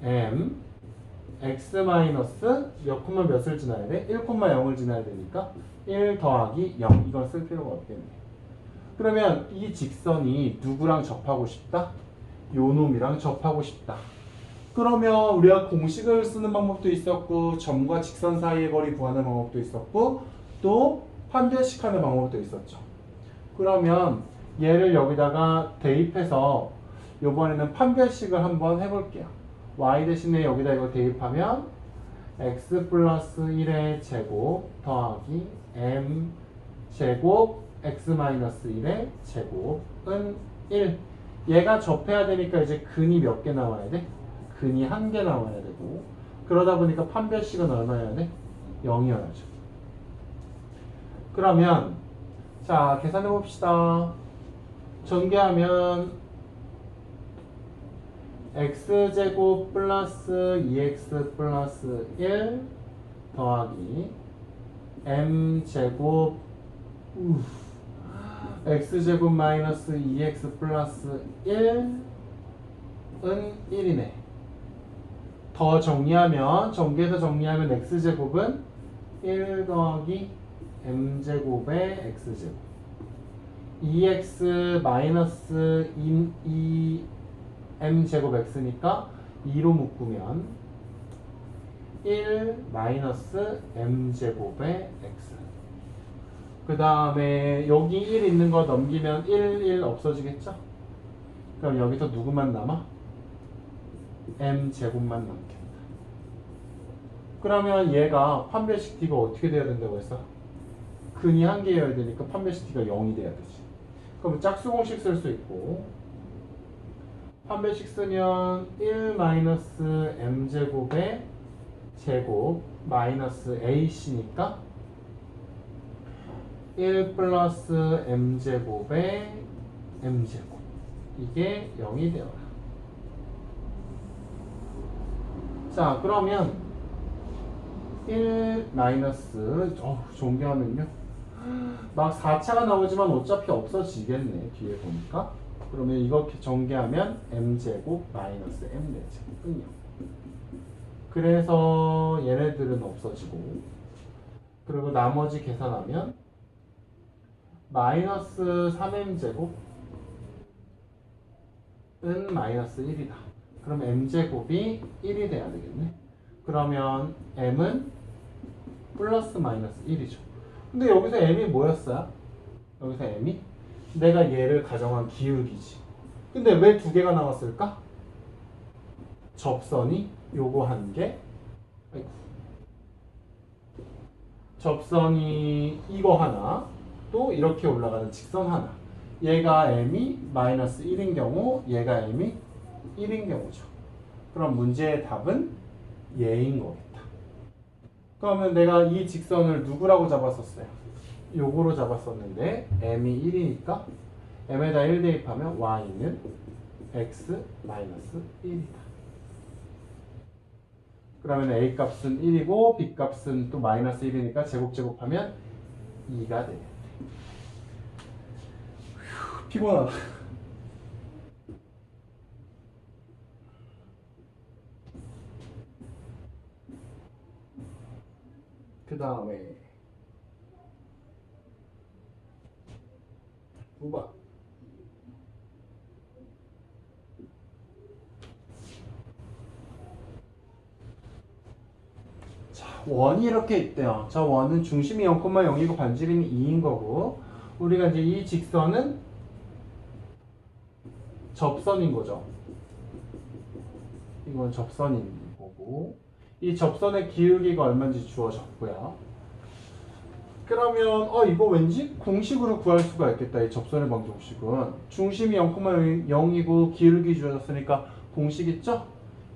S1: m x 마이너스 몇 콤마 몇을 지나야 돼? 1,0을 지나야 되니까 1 더하기 0 이건 쓸 필요가 없겠네. 그러면 이 직선이 누구랑 접하고 싶다? 요 놈이랑 접하고 싶다. 그러면 우리가 공식을 쓰는 방법도 있었고 점과 직선 사이의 거리 구하는 방법도 있었고 또 판별식하는 방법도 있었죠. 그러면 얘를 여기다가 대입해서 이번에는 판별식을 한번 해볼게요. y 대신에 여기다 이거 대입하면 x 플러스 1의 제곱 더하기 m 제곱 x 마이너스 1의 제곱은 1. 얘가 접해야 되니까 이제 근이 몇 개 나와야 돼? 근이 1개 나와야 되고 그러다 보니까 판별식은 얼마여야 돼? 0이어야죠. 그러면 자 계산해 봅시다. 전개하면 x제곱 플러스 2x 플러스 1 더하기 m제곱 x제곱 마이너스 2x 플러스 1은 1이네. 더 정리하면 전개해서 정리하면 x제곱은 1 더하기 m제곱의 x제곱 2x 마이너스 2m제곱 x니까 2로 묶으면 1 마이너스 m제곱의 x 그 다음에 여기 1 있는 거 넘기면 1 없어지겠죠? 그럼 여기서 누구만 남아? m제곱만 남겠다. 그러면 얘가 판별식 t가 어떻게 돼야 된다고 했어? 근이 1개여야 되니까 판별식 t가 0이 돼야 되지. 그럼 짝수공식 쓸 수 있고 판별식 쓰면 1 마이너스 m제곱의 제곱 마이너스 ac니까 1 플러스 m제곱의 m제곱 이게 0이 되어라. 자 그러면 1 마이너스 전개하면요 막 4차가 나오지만 어차피 없어지겠네 뒤에 보니까. 그러면 이렇게 전개하면 m제곱 마이너스 m제곱은요. 그래서 얘네들은 없어지고 그리고 나머지 계산하면 마이너스 3m제곱은 마이너스 1이다. 그럼 m제곱이 1이 돼야 되겠네. 그러면 m은 플러스 마이너스 1이죠. 근데 여기서 m이 뭐였어요? 여기서 m이 내가 얘를 가정한 기울기지. 근데 왜 두 개가 나왔을까? 접선이 요거 한 개, 접선이 이거 하나, 또 이렇게 올라가는 직선 하나. 얘가 m이 마이너스 1인 경우, 얘가 m이 1인 경우죠. 그럼 문제의 답은 얘인 거겠다. 그러면 내가 이 직선을 누구라고 잡았었어요? 요거로 잡았었는데 m이 1이니까 m에다 1 대입하면 y는 x 마이너스 1이다. 그러면 a 값은 1이고 b 값은 또 마이너스 1이니까 제곱하면 2가 되겠네. 피곤하다. 그 다음에 9번 자, 원이 이렇게 있대요. 저 원은 중심이 0,0이고 반지름이 2인 거고 우리가 이제 이 직선은 접선인 거죠. 이건 접선이 있는 거고 이 접선의 기울기가 얼마인지 주어졌고요. 그러면 이거 왠지 공식으로 구할 수가 있겠다. 이 접선의 방정식은 중심이 0,0이고 기울기 주어졌으니까 공식 있죠?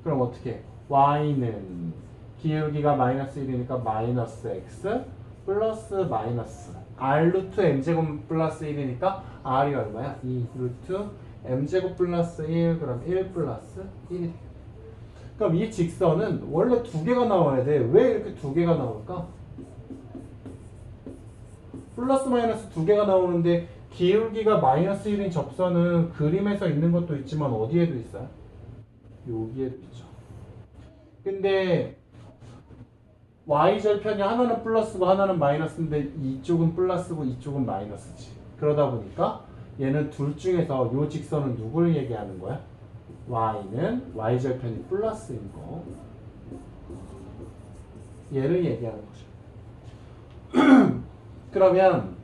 S1: 그럼 어떻게? y는 기울기가 마이너스 1이니까 마이너스 x 플러스 마이너스 r 루트 m제곱 플러스 1이니까 r이 얼마야? 2 루트 m제곱 플러스 1 그럼 1 플러스 1이 되겠네. 그럼 이 직선은 원래 두 개가 나와야 돼. 왜 이렇게 두 개가 나올까? 플러스 마이너스 두 개가 나오는데 기울기가 마이너스 1인 접선은 그림에서 있는 것도 있지만 어디에도 있어요? 여기에도 있죠. 근데 y절편이 하나는 플러스고 하나는 마이너스인데 이쪽은 플러스고 이쪽은 마이너스지. 그러다 보니까 얘는 둘 중에서 요 직선은 누굴 얘기하는 거야? y는 y절편이 플러스인 거. 얘를 얘기하는 거죠. 그러면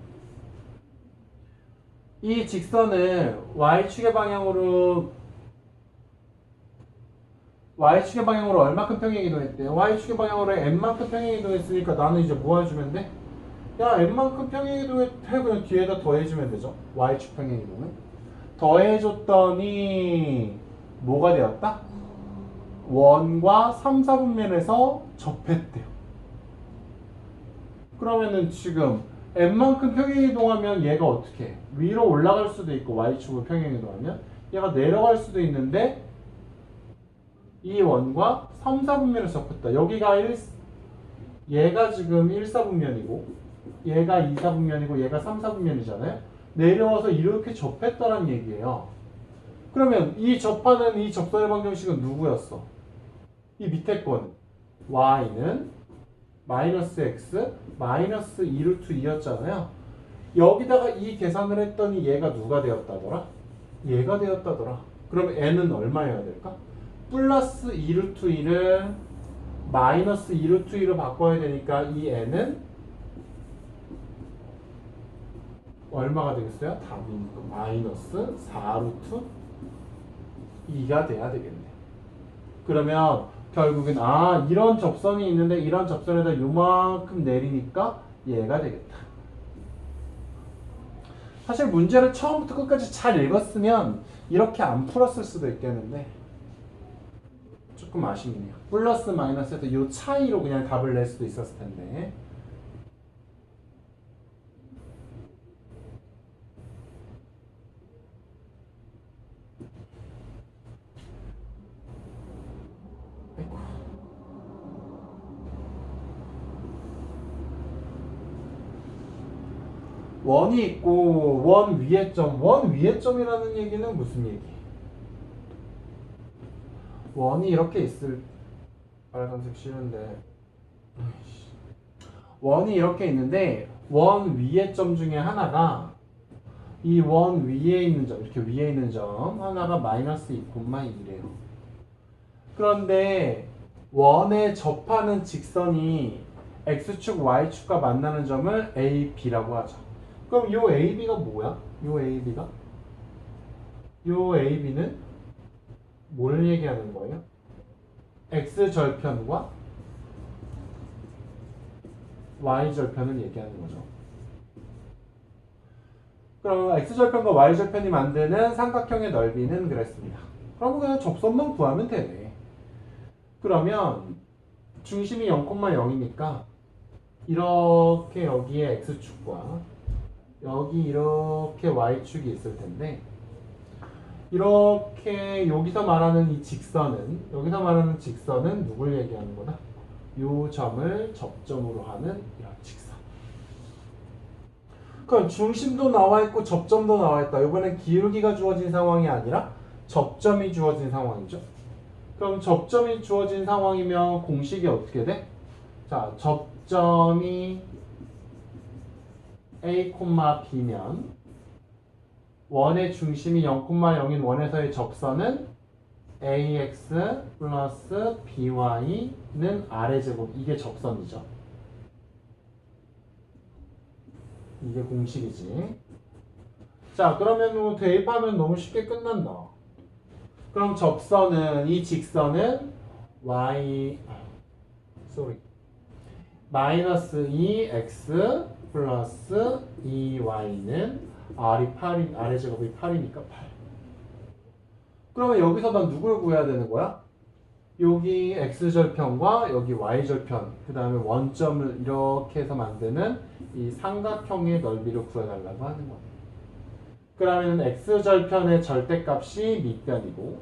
S1: 이 직선을 y축의 방향으로 얼마큼 평행 이동했대요? y축의 방향으로 n만큼 평행 이동했으니까 나는 이제 뭐 해주면 돼? 야 n만큼 평행 이동해 그냥 뒤에다 더해주면 되죠. y축 평행 이동을 더해줬더니 뭐가 되었다? 원과 3, 4분면에서 접했대요. 그러면은 지금 n만큼 평행 이동하면 얘가 어떻게 해? 위로 올라갈 수도 있고 y축을 평행 이동하면 얘가 내려갈 수도 있는데 이 원과 3, 4분면에서 접했다. 여기가 얘가 지금 1, 4분면이고 얘가 2, 4분면이고 얘가 3, 4분면이잖아요. 내려와서 이렇게 접했다는 얘기예요. 그러면 이 접하는 이 접선의 방정식은 누구였어? 이 밑에 건 y는 마이너스 x 마이너스 2루트 2였잖아요. 여기다가 이 계산을 했더니 얘가 누가 되었다더라? 얘가 되었다더라. 그럼 n은 얼마여야 될까? 플러스 2루트 2를 마이너스 2루트 2로 바꿔야 되니까 이 n은 얼마가 되겠어요? 답이니까 마이너스 4루트 2가 돼야 되겠네. 그러면 결국은 이런 접선이 있는데 이런 접선에다 요만큼 내리니까 얘가 되겠다. 사실 문제를 처음부터 끝까지 잘 읽었으면 이렇게 안 풀었을 수도 있겠는데 조금 아쉽네요. 플러스 마이너스에서 요 차이로 그냥 답을 낼 수도 있었을 텐데. 원이 있고 원 위의 점이라는 얘기는 무슨 얘기? 원이 이렇게 있을 빨간색 싫은데 원이 이렇게 있는데 원 위의 점 중에 하나가 이 원 위에 있는 점 이렇게 위에 있는 점 하나가 마이너스 2,2래요. 그런데 원에 접하는 직선이 x축 y축과 만나는 점을 a, b라고 하죠. 그럼 요 a, b가 뭐야? 요 a, b가? 요 a, b는 뭘 얘기하는 거예요? x절편과 y절편을 얘기하는 거죠. 그럼 x절편과 y절편이 만드는 삼각형의 넓이는 그랬습니다. 그럼 그냥 접선만 구하면 되네. 그러면 중심이 0,0이니까 이렇게 여기에 x축과 여기 이렇게 y축이 있을 텐데 이렇게 여기서 말하는 이 직선은 누굴 얘기하는 거다? 요 점을 접점으로 하는 이런 직선. 그럼 중심도 나와 있고 접점도 나와 있다. 이번엔 기울기가 주어진 상황이 아니라 접점이 주어진 상황이죠. 그럼 접점이 주어진 상황이면 공식이 어떻게 돼? 자, 접점이 A, B면 원의 중심이 0,0인 원에서의 접선은 AX 플러스 BY는 R의 제곱. 이게 접선이죠. 이게 공식이지. 자, 그러면 대입하면 너무 쉽게 끝난다. 그럼 접선은 이 직선은 마이너스 2x 플러스 2y는 아래 제곱이 8이니까 8. 그러면 여기서 난 누굴 구해야 되는 거야? 여기 x절편과 여기 y절편, 그 다음에 원점을 이렇게 해서 만드는 이 삼각형의 넓이를 구해달라고 하는 거야. 그러면 x절편의 절대값이 밑변이고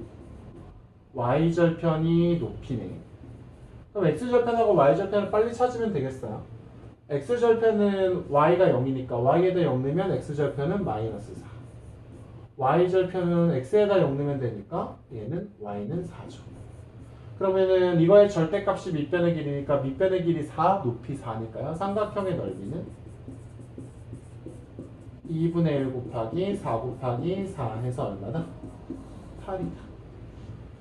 S1: y절편이 높이네. 그럼 x절편하고 y절편을 빨리 찾으면 되겠어요. x절편은 y가 0이니까 y에다 0 넣으면 x절편은 마이너스 4. y절편은 x에다 0 넣으면 되니까 얘는 y는 4죠. 그러면은 이거의 절대값이 밑변의 길이니까 밑변의 길이 4, 높이 4니까요. 삼각형의 넓이는 2분의 1 곱하기 4 곱하기 4 해서 얼마다? 8이다.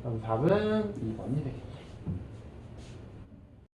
S1: 그럼 답은 2번이 되겠네.